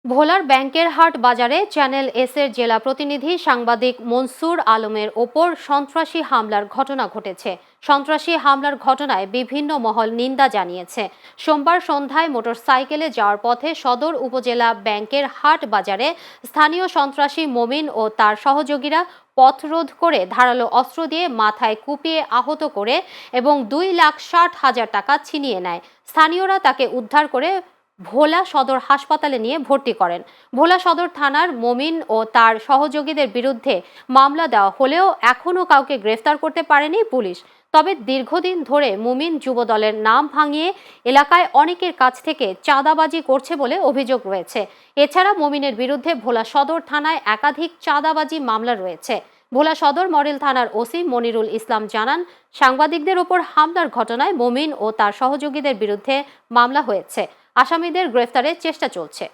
ভোলার ব্যাংকের হাট বাজারে চ্যানেল এস-এর জেলা প্রতিনিধি সাংবাদিক মনসুর আলমের ওপর সন্ত্রাসী হামলার ঘটনা ঘটেছে। সন্ত্রাসী হামলার ঘটনায় বিভিন্ন মহল নিন্দা জানিয়েছে। সোমবার সন্ধ্যায় মোটরসাইকেলে যাওয়ার পথে সদর উপজেলা ব্যাংকের হাট বাজারে স্থানীয় সন্ত্রাসী মমিন ও তার সহযোগীরা পথরোধ করে ধারালো অস্ত্র দিয়ে মাথায় কুপিয়ে আহত করে এবং 2,60,000 টাকা ছিনিয়ে নেয়। স্থানীয়রা তাকে উদ্ধার করে ভোলা সদর হাসপাতালে নিয়ে ভর্তি করেন। ভোলা সদর থানার মমিন ও তার সহযোগীদের বিরুদ্ধে মামলা দেওয়া হলেও এখনও কাউকে গ্রেফতার করতে পারেনি পুলিশ। তবে দীর্ঘদিন ধরে মুমিন যুবদলের নাম ভাঙিয়ে এলাকায় অনেকের কাছ থেকে চাঁদাবাজি করছে বলে অভিযোগ রয়েছে। এছাড়া মুমিনের বিরুদ্ধে ভোলা সদর থানায় একাধিক চাঁদাবাজি মামলা রয়েছে। ভোলা সদর মডেল থানার ওসি মনিরুল ইসলাম জানান, সাংবাদিকদের ওপর হামলার ঘটনায় মুমিন ও তার সহযোগীদের বিরুদ্ধে মামলা হয়েছে। আসামিদের গ্রেফতারের চেষ্টা চলছে।